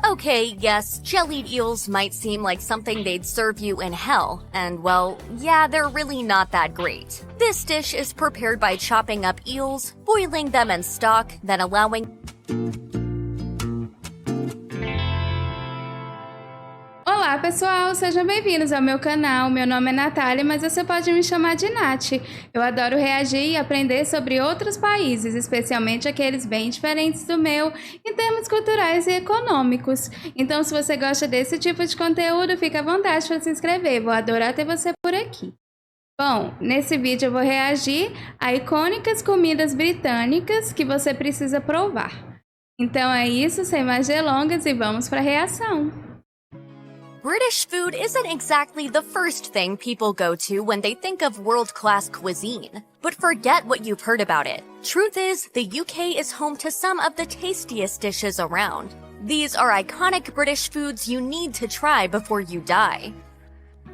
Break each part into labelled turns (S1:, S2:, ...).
S1: Okay, yes, jellied eels might seem like something they'd serve you in hell, and well, yeah, they're really not that great. This dish is prepared by chopping up eels, boiling them in stock, then allowing...
S2: Olá pessoal, sejam bem-vindos ao meu canal. Meu nome é Natália, mas você pode me chamar de Nath. Eu adoro reagir e aprender sobre outros países, especialmente aqueles bem diferentes do meu, em termos culturais e econômicos. Então, se você gosta desse tipo de conteúdo, fica à vontade para se inscrever. Vou adorar ter você por aqui. Bom, nesse vídeo eu vou reagir a icônicas comidas britânicas que você precisa provar. Então é isso, sem mais delongas, e vamos para a reação.
S1: British food isn't exactly the first thing people go to when they think of world-class cuisine. But forget what you've heard about it. Truth is, the UK is home to some of the tastiest dishes around. These are iconic British foods you need to try before you die.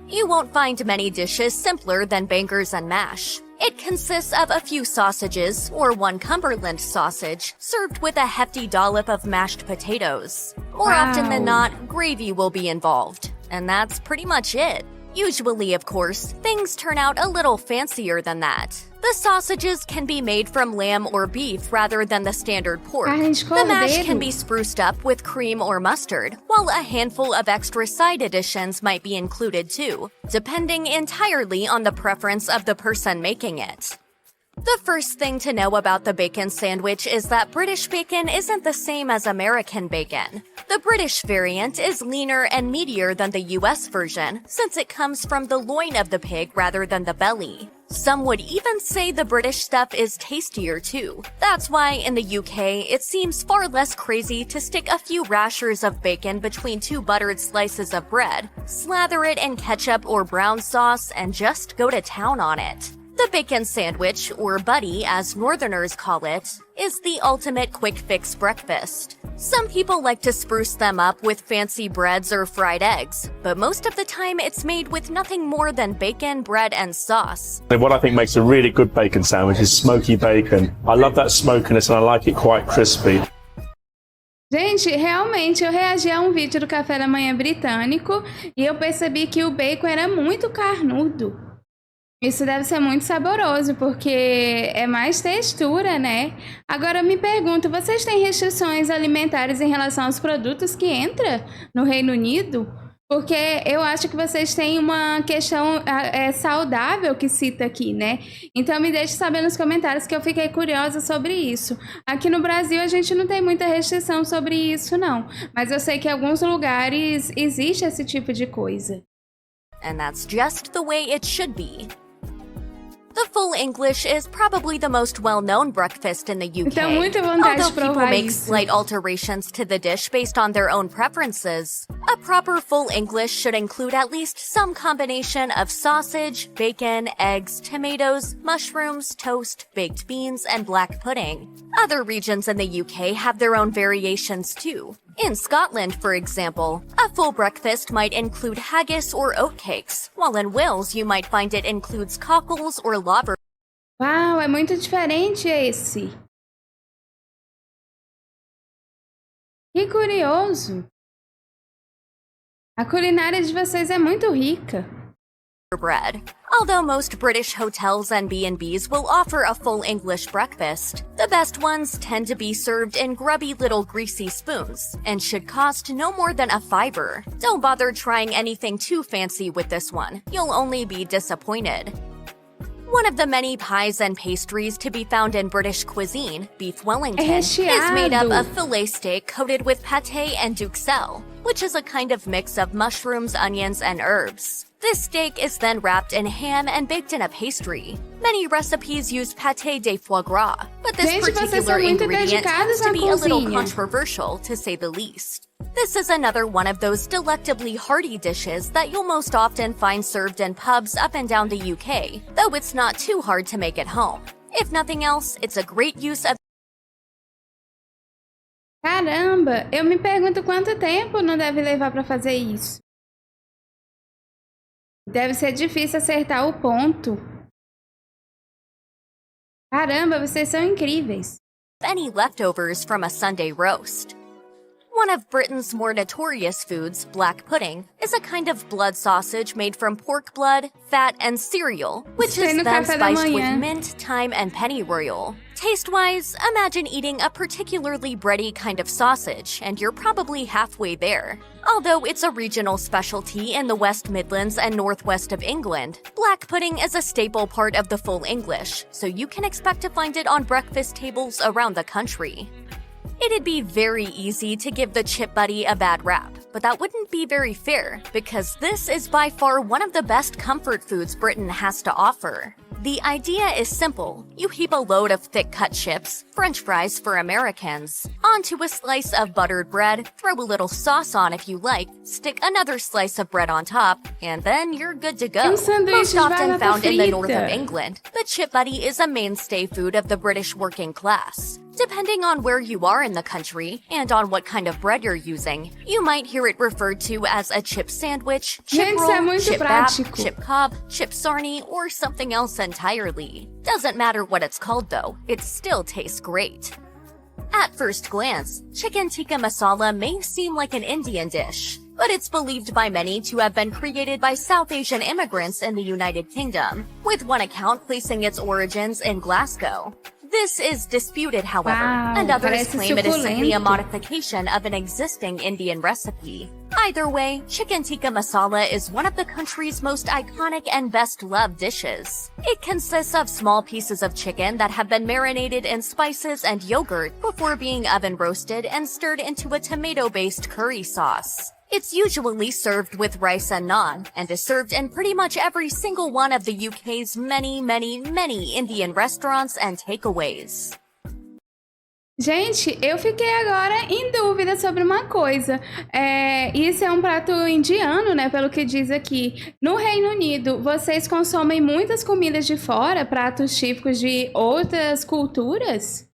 S1: You won't find many dishes simpler than bangers and mash. It consists of a few sausages, or one Cumberland sausage, served with a hefty dollop of mashed potatoes. More often than not, gravy will be involved. And that's pretty much it. Usually, of course, things turn out a little fancier than that. The sausages can be made from lamb or beef rather than the standard pork. The mash can be spruced up with cream or mustard, while a handful of extra side additions might be included too, depending entirely on the preference of the person making it. The first thing to know about the bacon sandwich is that British bacon isn't the same as American bacon. The British variant is leaner and meatier than the US version, since it comes from the loin of the pig rather than the belly. Some would even say the British stuff is tastier too. That's why in the UK, it seems far less crazy to stick a few rashers of bacon between two buttered slices of bread, slather it in ketchup or brown sauce, and just go to town on it. The bacon sandwich, or butty as northerners call it, is the ultimate quick fix breakfast. Some people like to spruce them up with fancy breads or fried eggs, but most of the time it's made with nothing more than bacon, bread, and sauce.
S3: What I think makes a really good bacon sandwich is smoky bacon. I love that smokiness and I like it quite crispy.
S2: Gente, realmente eu reagi a um vídeo do café da manhã britânico e eu percebi que o bacon era muito carnudo. Isso deve ser muito saboroso, porque é mais textura, né? Agora me pergunto, vocês têm restrições alimentares em relação aos produtos que entram no Reino Unido? Porque eu acho que vocês têm uma questão saudável que cita aqui, né? Então me deixe saber nos comentários que eu fiquei curiosa sobre isso. Aqui no Brasil a gente não tem muita restrição sobre isso, não. Mas eu sei que em alguns lugares existe esse tipo de coisa.
S1: And that's just the way it should be. The full English is probably the most well-known breakfast in the UK, although people make slight alterations to the dish based on their own preferences. A proper full English should include at least some combination of sausage, bacon, eggs, tomatoes, mushrooms, toast, baked beans, and black pudding. Other regions in the UK have their own variations too. In Scotland, for example, a full breakfast might include haggis or oatcakes, while in Wales you might find it includes cockles or lobster.
S2: Uau, é muito diferente esse. Que curioso. A culinária de vocês é muito rica.
S1: Bread. Although most British hotels and B&Bs will offer a full English breakfast, the best ones tend to be served in grubby little greasy spoons and should cost no more than a £5. Don't bother trying anything too fancy with this one. You'll only be disappointed. One of the many pies and pastries to be found in British cuisine, beef Wellington, is made up of filet steak coated with pâté and duxelle, which is a kind of mix of mushrooms, onions, and herbs. This steak is then wrapped in ham and baked in a pastry. Many recipes use pâté de foie gras, but this particular ingredient tends to be a little controversial, to say the least. This is another one of those delectably hearty dishes that you'll most often find served in pubs up and down the UK, though it's not too hard to make at home. If nothing else, it's a great use of...
S2: Caramba, eu me pergunto quanto tempo não deve levar para fazer isso. Deve ser difícil acertar o ponto. Caramba, vocês são incríveis.
S1: Any leftovers from a Sunday roast. One of Britain's more notorious foods, black pudding, is a kind of blood sausage made from pork blood, fat, and cereal, which is then spiced with mint, thyme, and pennyroyal. Taste-wise, imagine eating a particularly bready kind of sausage, and you're probably halfway there. Although it's a regional specialty in the West Midlands and northwest of England, black pudding is a staple part of the full English, so you can expect to find it on breakfast tables around the country. It'd be very easy to give the chip butty a bad rap, but that wouldn't be very fair, because this is by far one of the best comfort foods Britain has to offer. The idea is simple. You heap a load of thick-cut chips, French fries for Americans, onto a slice of buttered bread, throw a little sauce on if you like, stick another slice of bread on top, and then you're good to go. Most often found in the north of England, the chip butty is a mainstay food of the British working class. Depending on where you are in the country, and on what kind of bread you're using, you might hear it referred to as a chip sandwich, chip roll, chip bap, chip cob, chip sarnie, or something else entirely. Doesn't matter what it's called though, it still tastes great. At first glance, chicken tikka masala may seem like an Indian dish, but it's believed by many to have been created by South Asian immigrants in the United Kingdom, with one account placing its origins in Glasgow. This is disputed, however, and others claim it is simply a modification of an existing Indian recipe. Either way, chicken tikka masala is one of the country's most iconic and best-loved dishes. It consists of small pieces of chicken that have been marinated in spices and yogurt before being oven roasted and stirred into a tomato-based curry sauce. It's usually served with rice and naan, and is served in pretty much every single one of the UK's many Indian restaurants and takeaways.
S2: Gente, eu fiquei agora em dúvida sobre uma coisa. Isso é um prato indiano, né? Pelo que diz aqui. No Reino Unido, vocês consomem muitas comidas de fora, pratos típicos de outras culturas?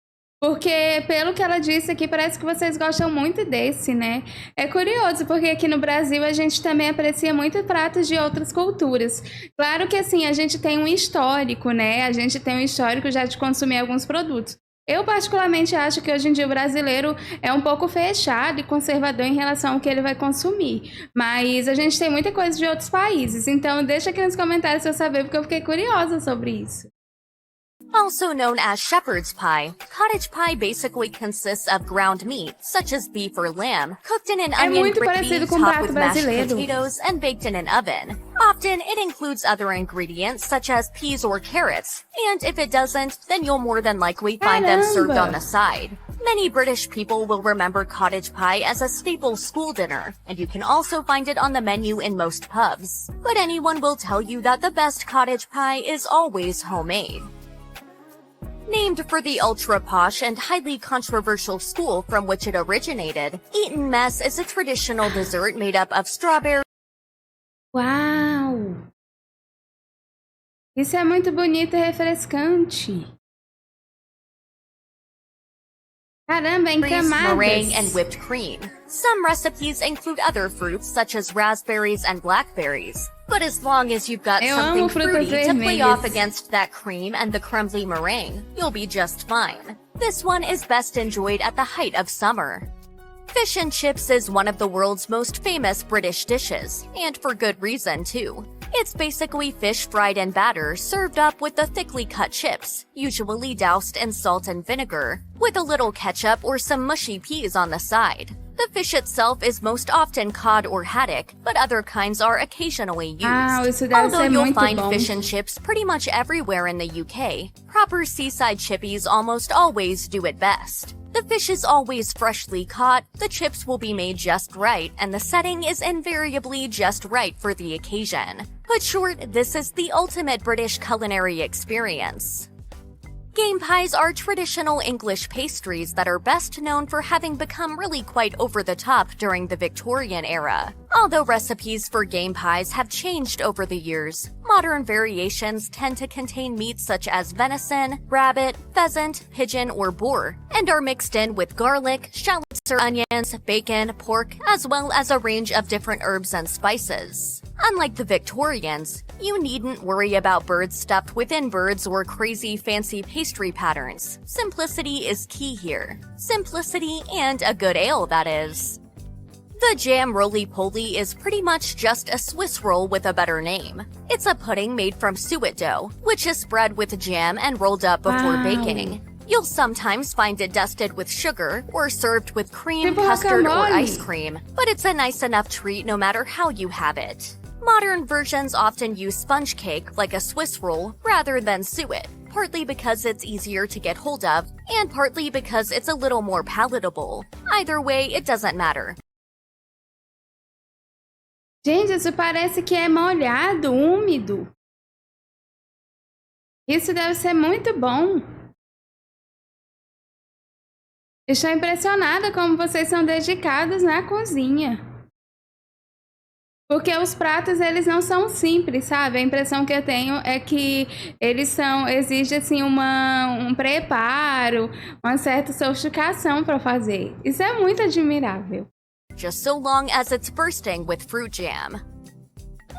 S2: Porque, pelo que ela disse aqui, parece que vocês gostam muito desse, né? É curioso, porque aqui no Brasil a gente também aprecia muito pratos de outras culturas. Claro que, assim, a gente tem um histórico, né? A gente tem um histórico já de consumir alguns produtos. Eu, particularmente, acho que hoje em dia o brasileiro é um pouco fechado e conservador em relação ao que ele vai consumir. Mas a gente tem muita coisa de outros países. Então, deixa aqui nos comentários se eu saber, porque eu fiquei curiosa sobre isso.
S1: Also known as shepherd's pie, cottage pie basically consists of ground meat, such as beef or lamb, cooked in an onion gravy topped with mashed potatoes and baked in an oven. Often, it includes other ingredients such as peas or carrots, and if it doesn't, then you'll more than likely find them served on the side. Many British people will remember cottage pie as a staple school dinner, and you can also find it on the menu in most pubs. But anyone will tell you that the best cottage pie is always homemade. Named for the ultra-posh and highly controversial school from which it originated, Eton mess is a traditional dessert made up of strawberry.
S2: Uau! Isso é muito bonito e refrescante. Caramba, em camadas.
S1: Meringue and whipped cream. Some recipes include other fruits such as raspberries and blackberries. But as long as you've got something fruity to play off against that cream and the crumbly meringue, you'll be just fine. This one is best enjoyed at the height of summer. Fish and chips is one of the world's most famous British dishes, and for good reason too. It's basically fish fried in batter served up with the thickly cut chips, usually doused in salt and vinegar, with a little ketchup or some mushy peas on the side. The fish itself is most often cod or haddock, but other kinds are occasionally used. Although you'll find fish and chips pretty much everywhere in the UK, proper seaside chippies almost always do it best. The fish is always freshly caught, the chips will be made just right, and the setting is invariably just right for the occasion. Put short, this is the ultimate British culinary experience. Game pies are traditional English pastries that are best known for having become really quite over the top during the Victorian era. Although recipes for game pies have changed over the years, Modern variations tend to contain meats such as venison, rabbit, pheasant, pigeon, or boar, and are mixed in with garlic, shallots, onions, bacon, pork, as well as a range of different herbs and spices. Unlike the Victorians, you needn't worry about birds stuffed within birds or crazy fancy pastry patterns. Simplicity is key here. Simplicity and a good ale, that is. The jam roly-poly is pretty much just a Swiss roll with a better name. It's a pudding made from suet dough, which is spread with jam and rolled up before baking. You'll sometimes find it dusted with sugar or served with cream, custard, or ice cream, but it's a nice enough treat no matter how you have it. Modern versions often use sponge cake like a Swiss roll rather than suet, partly because it's easier to get hold of, and partly because it's a little more palatable. Either way, it doesn't matter.
S2: Gente, isso parece que é molhado, úmido. Isso deve ser muito bom. Estou impressionada como vocês são dedicados na cozinha. Porque os pratos, eles não são simples, sabe? A impressão que eu tenho é que exige assim um preparo, uma certa sofisticação para fazer. Isso é muito admirável.
S1: Just so long as it's bursting with fruit jam.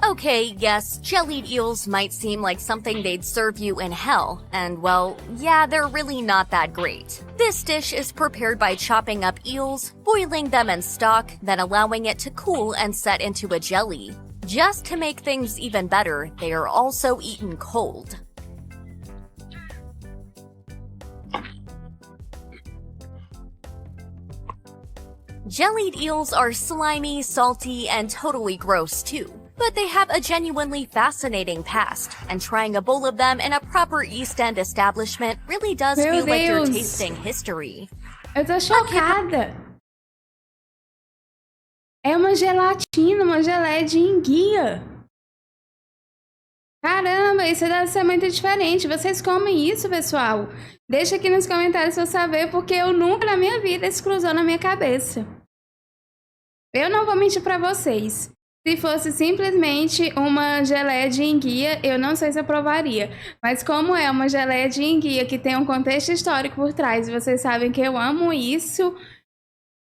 S1: Okay, yes, jellied eels might seem like something they'd serve you in hell, and well, yeah, they're really not that great. This dish is prepared by chopping up eels, boiling them in stock, then allowing it to cool and set into a jelly. Just to make things even better, they are also eaten cold. Jellied eels are slimy, salty, and totally gross too. But they have a genuinely fascinating past, and trying a bowl of them in a proper East End establishment really does feel like you're tasting history.
S2: Eu tô chocada. É uma gelatina, uma geleia de enguia. Caramba, isso deve ser muito diferente. Vocês comem isso, pessoal? Deixa aqui nos comentários pra eu saber, porque eu nunca na minha vida isso cruzou na minha cabeça. Eu não vou mentir pra vocês. Se fosse simplesmente uma geleia de enguia, eu não sei se eu provaria. Mas como é uma geleia de enguia que tem um contexto histórico por trás, e vocês sabem que eu amo isso,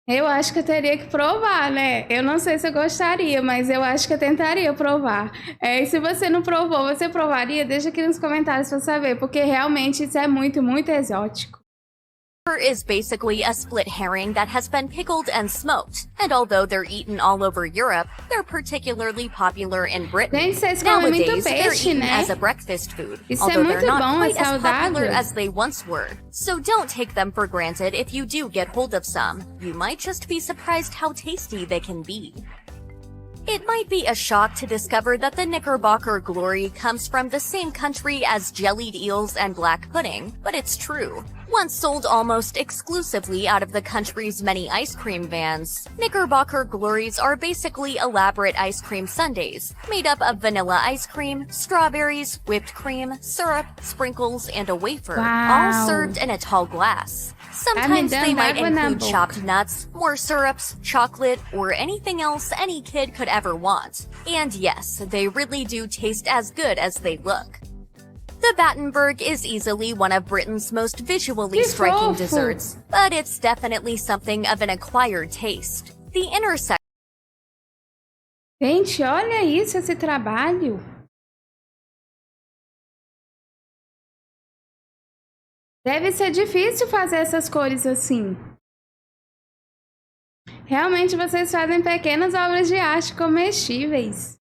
S2: eu acho que eu teria que provar, né? Eu não sei se eu gostaria, mas eu acho que eu tentaria provar. E se você não provou, você provaria? Deixa aqui nos comentários pra saber, porque realmente isso é muito, muito exótico.
S1: Is basically a split herring that has been pickled and smoked, and although they're eaten all over Europe, they're particularly popular in Britain.
S2: Gente, vocês comem muito
S1: Nowadays, they're
S2: peixe,
S1: eaten
S2: né?
S1: as a breakfast food,
S2: Isso
S1: although
S2: é
S1: they're
S2: muito
S1: not
S2: bom, é
S1: quite as popular
S2: saudável.
S1: as they once were. So don't take them for granted if you do get hold of some. You might just be surprised how tasty they can be. It might be a shock to discover that the Knickerbocker glory comes from the same country as jellied eels and black pudding, but it's true. Once sold almost exclusively out of the country's many ice cream vans, Knickerbocker glories are basically elaborate ice cream sundaes, made up of vanilla ice cream, strawberries, whipped cream, syrup, sprinkles, and a wafer,
S2: Wow.
S1: all served in a tall glass. Sometimes they might include chopped nuts, more syrups, chocolate, or anything else any kid could ever want. And yes, they really do taste as good as they look. The Battenberg is easily one of Britain's most visually striking desserts, but it's definitely something of an acquired taste. The intersection.
S2: Gente, olha isso, esse trabalho. Deve ser difícil fazer essas cores assim. Realmente vocês fazem pequenas obras de arte comestíveis.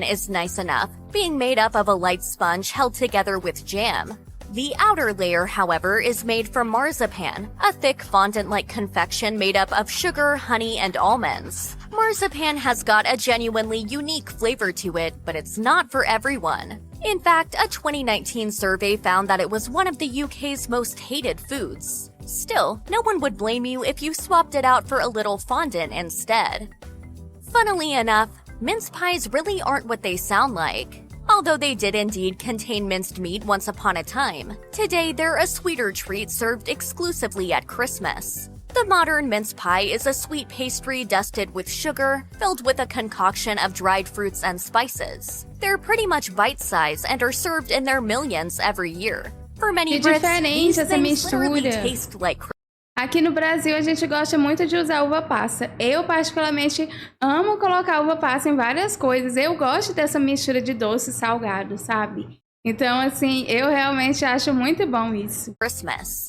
S1: Is nice enough, being made up of a light sponge held together with jam. The outer layer, however, is made from marzipan, a thick fondant-like confection made up of sugar, honey, and almonds. Marzipan has got a genuinely unique flavor to it, but it's not for everyone. In fact, a 2019 survey found that it was one of the UK's most hated foods. Still, no one would blame you if you swapped it out for a little fondant instead. Funnily enough, mince pies really aren't what they sound like. Although they did indeed contain minced meat once upon a time, today they're a sweeter treat served exclusively at Christmas. The modern mince pie is a sweet pastry dusted with sugar, filled with a concoction of dried fruits and spices. They're pretty much bite-sized and are served in their millions every year. For many
S2: Que
S1: Brits,
S2: diferente
S1: these
S2: essa
S1: things literally
S2: mistura.
S1: taste like
S2: Aqui no Brasil, a gente gosta muito de usar uva passa. Eu, particularmente, amo colocar uva passa em várias coisas. Eu gosto dessa mistura de doce e salgado, sabe? Então, assim, eu realmente acho muito bom isso.
S1: Christmas.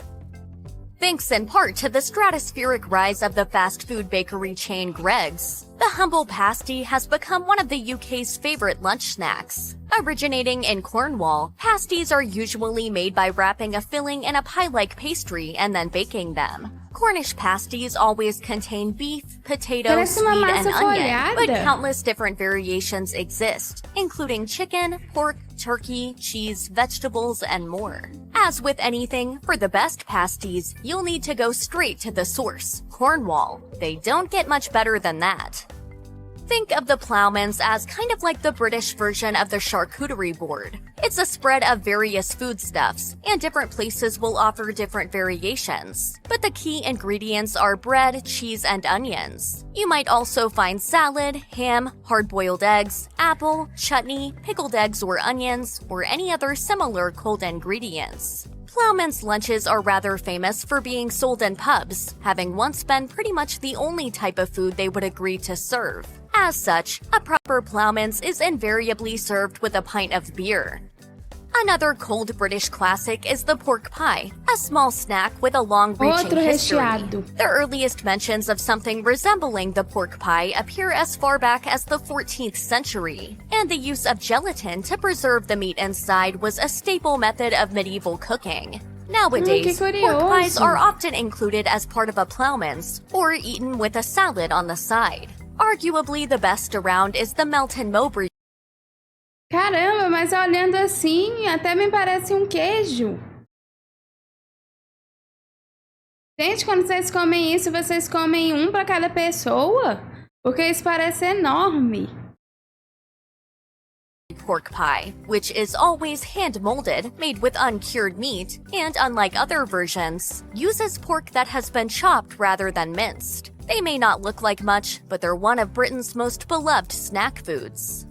S1: Thanks in part to the stratospheric rise of the fast food bakery chain Greggs, the humble pasty has become one of the UK's favorite lunch snacks. Originating in Cornwall, pasties are usually made by wrapping a filling in a pie-like pastry and then baking them. Cornish pasties always contain beef, potatoes,
S2: Parece uma
S1: sweet, and
S2: massa
S1: onion, but
S2: folhada.
S1: countless different variations exist, including chicken, pork, turkey, cheese, vegetables, and more. As with anything, for the best pasties, you'll need to go straight to the source, Cornwall. They don't get much better than that. Think of the Ploughmans as kind of like the British version of the charcuterie board. It's a spread of various foodstuffs, and different places will offer different variations. But the key ingredients are bread, cheese, and onions. You might also find salad, ham, hard-boiled eggs, apple, chutney, pickled eggs or onions, or any other similar cold ingredients. Ploughman's lunches are rather famous for being sold in pubs, having once been pretty much the only type of food they would agree to serve. As such, a proper Ploughman's is invariably served with a pint of beer. Another cold British classic is the pork pie, a small snack with a long-reaching
S2: Outro
S1: history.
S2: recheado.
S1: The earliest mentions of something resembling the pork pie appear as far back as the 14th century, and the use of gelatin to preserve the meat inside was a staple method of medieval cooking. Nowadays,
S2: que
S1: pork pies
S2: curioso.
S1: are often included as part of a Ploughman's or eaten with a salad on the side. Arguably the best around is the Melton Mowbray.
S2: Caramba, mas olhando assim, até me parece um queijo. Gente, quando vocês comem isso, vocês comem um para cada pessoa? Porque isso parece enorme.
S1: Pork pie, which is always hand-molded, made with uncured meat, and unlike other versions, uses pork that has been chopped rather than minced. They may not look like much, but they're one of Britain's most beloved snack foods.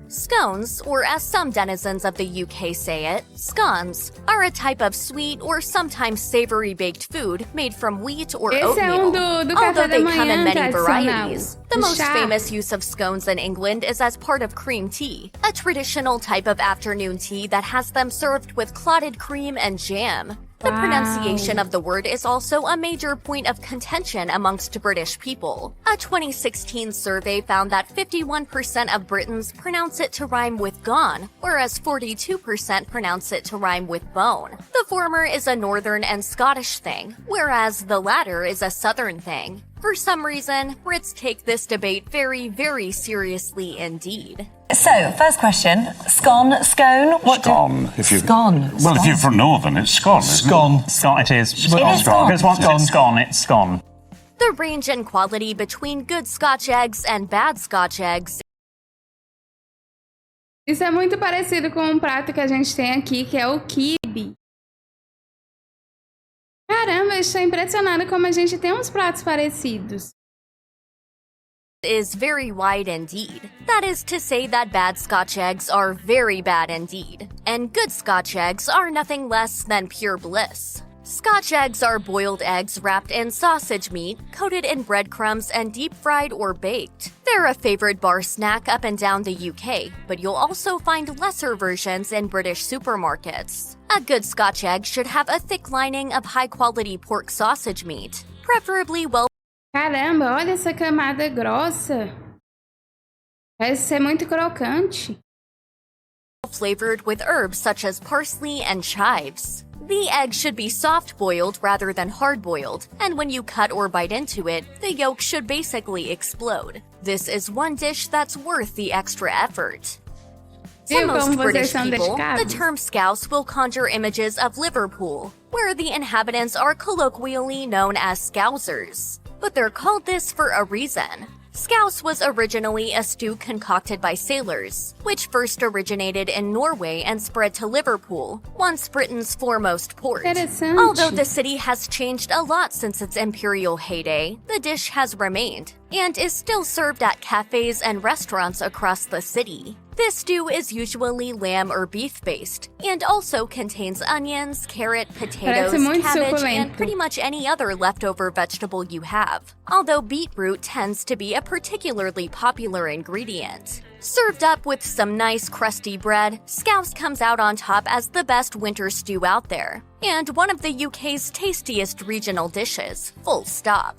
S1: Scones, or as some denizens of the UK say it, scones, are a type of sweet or sometimes savory baked food made from wheat or
S2: Esse é
S1: oatmeal.
S2: do
S1: Although
S2: café da
S1: they come in
S2: manhã
S1: many
S2: tradicional.
S1: varieties, the
S2: Do
S1: most
S2: chá.
S1: famous use of scones in England is as part of cream tea, a traditional type of afternoon tea that has them served with clotted cream and jam. The
S2: Wow.
S1: pronunciation of the word is also a major point of contention amongst British people. A 2016 survey found that 51% of Britons pronounce it to rhyme with gone, whereas 42% pronounce it to rhyme with bone. The former is a northern and Scottish thing, whereas the latter is a southern thing. For some reason, Brits take this debate very, very seriously indeed.
S4: So, first question, scone, scone?
S5: Scone. If you,
S4: Scone.
S5: Well, if you're from Northern, it's scone, isn't
S6: Scone. Scone it is.
S4: It is scone.
S6: Because once it's scone, it's scone.
S1: The range in quality between good Scotch eggs and bad Scotch eggs
S2: Isso é muito parecido com um prato que a gente tem aqui, que é o quibe. Caramba, eu estou impressionada como a gente tem uns pratos parecidos.
S1: is very wide indeed. That is to say that bad Scotch eggs are very bad indeed, and good Scotch eggs are nothing less than pure bliss. Scotch eggs are boiled eggs wrapped in sausage meat, coated in breadcrumbs, and deep-fried or baked. They're a favorite bar snack up and down the UK, but you'll also find lesser versions in British supermarkets. A good Scotch egg should have a thick lining of high-quality pork sausage meat, preferably well
S2: Caramba, olha essa camada grossa. Parece ser muito crocante.
S1: flavored with herbs such as parsley and chives. The egg should be soft-boiled rather than hard-boiled, and when you cut or bite into it, the yolk should basically explode. This is one dish that's worth the extra effort. To
S2: Viu
S1: most
S2: como
S1: British
S2: vocês são
S1: people, the
S2: dedicados?
S1: term Scouse will conjure images of Liverpool, where the inhabitants are colloquially known as Scousers. But they're called this for a reason. Scouse was originally a stew concocted by sailors, which first originated in Norway and spread to Liverpool, once Britain's foremost port.
S2: Interessante.
S1: Although the city has changed a lot since its imperial heyday, the dish has remained, and is still served at cafes and restaurants across the city. This stew is usually lamb or beef-based, and also contains onions, carrot, potatoes,
S2: Parece muito
S1: cabbage, and
S2: suculento.
S1: pretty much any other leftover vegetable you have, although beetroot tends to be a particularly popular ingredient. Served up with some nice crusty bread, Scouse comes out on top as the best winter stew out there, and one of the UK's tastiest regional dishes, full stop.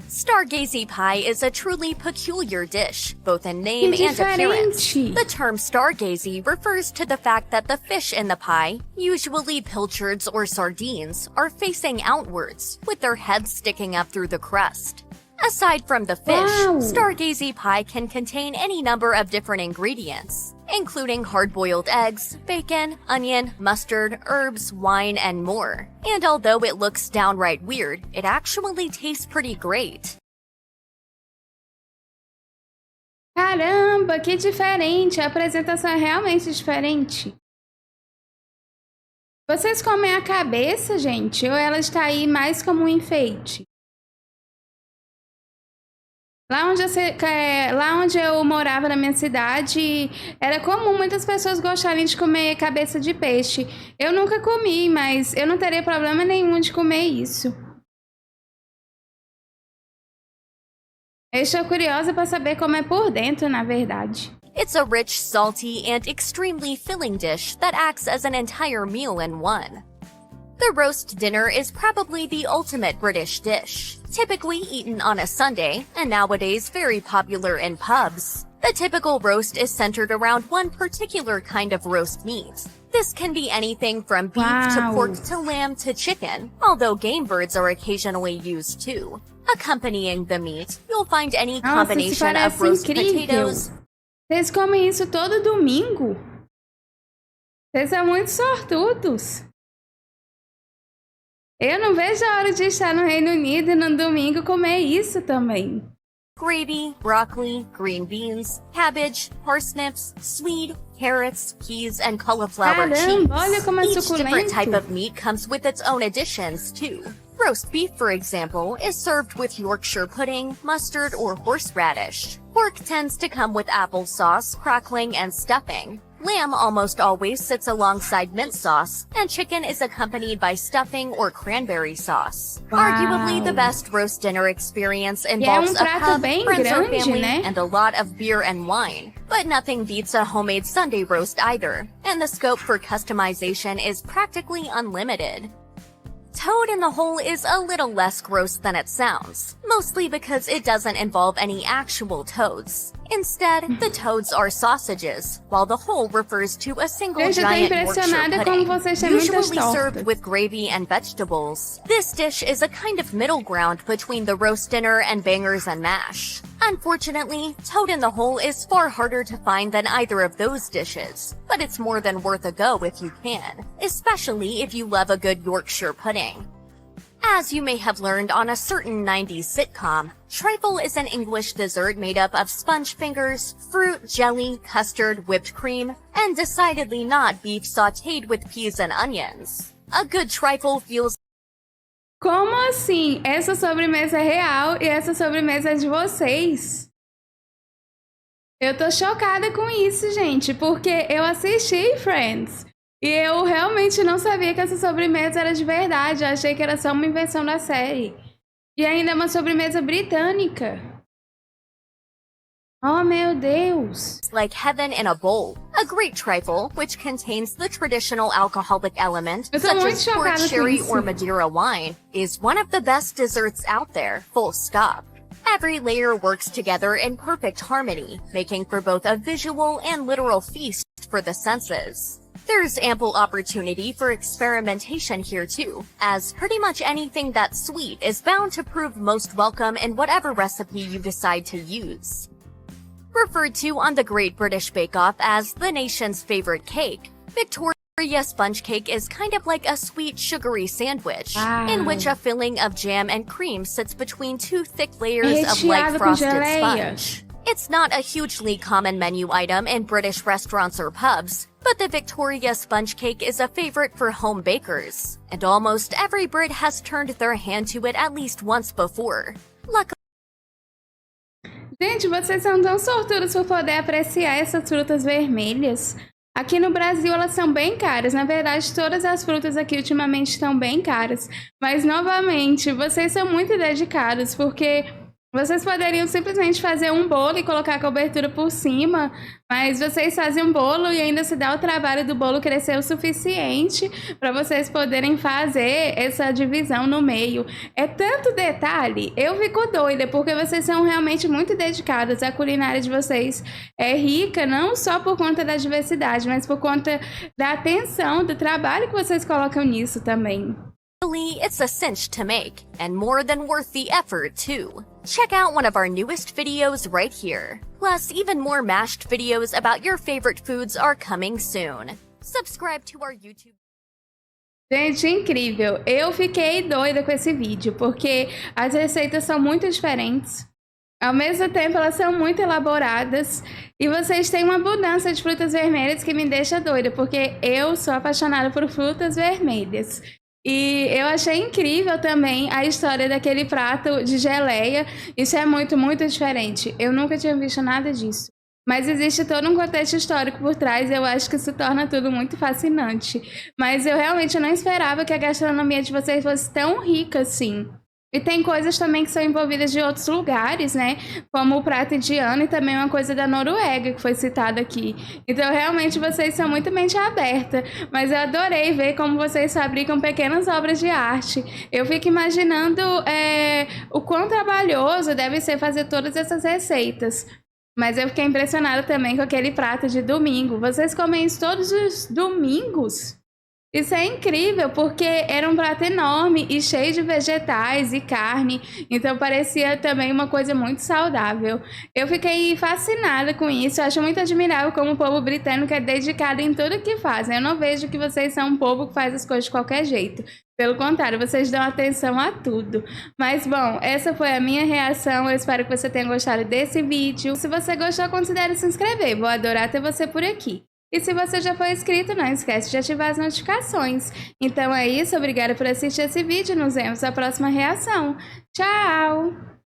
S1: Stargazy pie is a truly peculiar dish, both in name and appearance.
S2: Diferente.
S1: The term stargazy refers to the fact that the fish in the pie, usually pilchards or sardines, are facing outwards, with their heads sticking up through the crust. Aside from the fish,
S2: Wow.
S1: Stargazy pie can contain any number of different ingredients, including hard-boiled eggs, bacon, onion, mustard, herbs, wine, and more. And although it looks downright weird, it actually tastes pretty great.
S2: Caramba, que diferente! A apresentação é realmente diferente. Vocês comem a cabeça, gente? Ou ela está aí mais como um enfeite? Lá onde eu morava na minha cidade, era comum muitas pessoas gostarem de comer cabeça de peixe. Eu nunca comi, mas eu não teria problema nenhum de comer isso. Eu estou curiosa para saber como é por dentro, na verdade.
S1: It's a rich, salty, and extremely filling dish that acts as an entire meal in one. The roast dinner is probably the ultimate British dish, typically eaten on a Sunday, and nowadays very popular in pubs. The typical roast is centered around one particular kind of roast meat. This can be anything from beef to
S2: Wow.
S1: pork to lamb to chicken, although game birds are occasionally used too. Accompanying the meat, you'll find any
S2: Nossa,
S1: combination
S2: isso
S1: of
S2: parece
S1: roast
S2: incrível.
S1: potatoes,
S2: Vocês comem isso todo domingo? Vocês são muito sortudos. Eu não vejo a hora de estar no Reino Unido e no domingo comer isso também.
S1: gravy, broccoli, green beans, cabbage, parsnips, swede, carrots, peas, and cauliflower
S2: Caramba,
S1: cheese.
S2: olha como é
S1: Each different
S2: suculento.
S1: type of meat comes with its own additions, too. Roast beef, for example, is served with Yorkshire pudding, mustard, or horseradish. Pork tends to come with applesauce, crackling, and stuffing. Lamb almost always sits alongside mint sauce, and chicken is accompanied by stuffing or cranberry sauce.
S2: Wow.
S1: Arguably the best roast dinner experience involves a
S2: prato
S1: pub,
S2: bem
S1: friends or
S2: grande,
S1: family,
S2: né?
S1: and a lot of beer and wine. But nothing beats a homemade Sunday roast either, and the scope for customization is practically unlimited. Toad in the hole is a little less gross than it sounds, mostly because it doesn't involve any actual toads. Instead, the toads are sausages, while the hole refers to a single
S2: Gente, eu tô
S1: giant Yorkshire
S2: impressionada como
S1: pudding,
S2: vocês têm muitas
S1: usually served
S2: tortas.
S1: with gravy and vegetables. This dish is a kind of middle ground between the roast dinner and bangers and mash. Unfortunately, toad in the hole is far harder to find than either of those dishes, but it's more than worth a go if you can, especially if you love a good Yorkshire pudding. As you may have learned on a certain 90s sitcom, Trifle is an English dessert made up of sponge fingers, fruit, jelly, custard, whipped cream, and decidedly not beef sautéed with peas and onions. A good trifle feels
S2: Como assim? Essa sobremesa é real e essa sobremesa é de vocês? Eu tô chocada com isso, gente, porque eu assisti Friends e eu realmente não sabia que essa sobremesa era de verdade. Eu achei que era só uma invenção da série. E ainda é uma sobremesa britânica. Oh, meu Deus!
S1: like heaven in a bowl. A great trifle, which contains the traditional alcoholic element,
S2: Eu tô
S1: such
S2: muito
S1: as port,
S2: chocada com
S1: sherry,
S2: isso.
S1: or Madeira wine, is one of the best desserts out there, full stop. Every layer works together in perfect harmony, making for both a visual and literal feast for the senses. There's ample opportunity for experimentation here too, as pretty much anything that's sweet is bound to prove most welcome in whatever recipe you decide to use. Referred to on the Great British Bake Off as the nation's favorite cake, Victoria's Victoria sponge cake is kind of like a sweet, sugary sandwich,
S2: Wow.
S1: in which a filling of jam and cream sits between two thick layers of light
S2: Recheado com
S1: frosted
S2: geleia.
S1: sponge. It's not a hugely common menu item in British restaurants or pubs, but the Victoria sponge cake is a favorite for home bakers, and almost every Brit has turned their hand to it at least once before. Luckily,
S2: Gente, vocês são tão sortudos por poder apreciar essas frutas vermelhas. Aqui no Brasil elas são bem caras. Na verdade, todas as frutas aqui ultimamente estão bem caras. Mas, novamente, vocês são muito dedicados, porque vocês poderiam simplesmente fazer um bolo e colocar a cobertura por cima, mas vocês fazem um bolo e ainda se dá o trabalho do bolo crescer o suficiente para vocês poderem fazer essa divisão no meio. É tanto detalhe, eu fico doida, porque vocês são realmente muito dedicados. A culinária de vocês é rica, não só por conta da diversidade, mas por conta da atenção, do trabalho que vocês colocam nisso também.
S1: it's a cinch to make, and more than worth the effort, too. Check out one of our newest videos right here. Plus, even more mashed videos about your favorite foods are coming soon. Subscribe to our YouTube.
S2: Gente, incrível! Eu fiquei doida com esse vídeo, porque as receitas são muito diferentes. Ao mesmo tempo, elas são muito elaboradas. E vocês têm uma abundância de frutas vermelhas que me deixa doida, porque eu sou apaixonada por frutas vermelhas. E eu achei incrível também a história daquele prato de geleia. Isso é muito, muito diferente. Eu nunca tinha visto nada disso. Mas existe todo um contexto histórico por trás e eu acho que isso torna tudo muito fascinante. Mas eu realmente não esperava que a gastronomia de vocês fosse tão rica assim. E tem coisas também que são envolvidas de outros lugares, né? Como o prato indiano e também uma coisa da Noruega que foi citada aqui. Então, realmente, vocês são muito mente aberta. Mas eu adorei ver como vocês fabricam pequenas obras de arte. Eu fico imaginando o quão trabalhoso deve ser fazer todas essas receitas. Mas eu fiquei impressionada também com aquele prato de domingo. Vocês comem isso todos os domingos? Isso é incrível, porque era um prato enorme e cheio de vegetais e carne, então parecia também uma coisa muito saudável. Eu fiquei fascinada com isso, eu acho muito admirável como o povo britânico é dedicado em tudo que fazem. Eu não vejo que vocês são um povo que faz as coisas de qualquer jeito. Pelo contrário, vocês dão atenção a tudo. Mas, bom, essa foi a minha reação. Eu espero que você tenha gostado desse vídeo. Se você gostou, considere se inscrever. Vou adorar ter você por aqui. E se você já foi inscrito, não esquece de ativar as notificações. Então é isso, obrigada por assistir esse vídeo. Nos vemos na próxima reação. Tchau!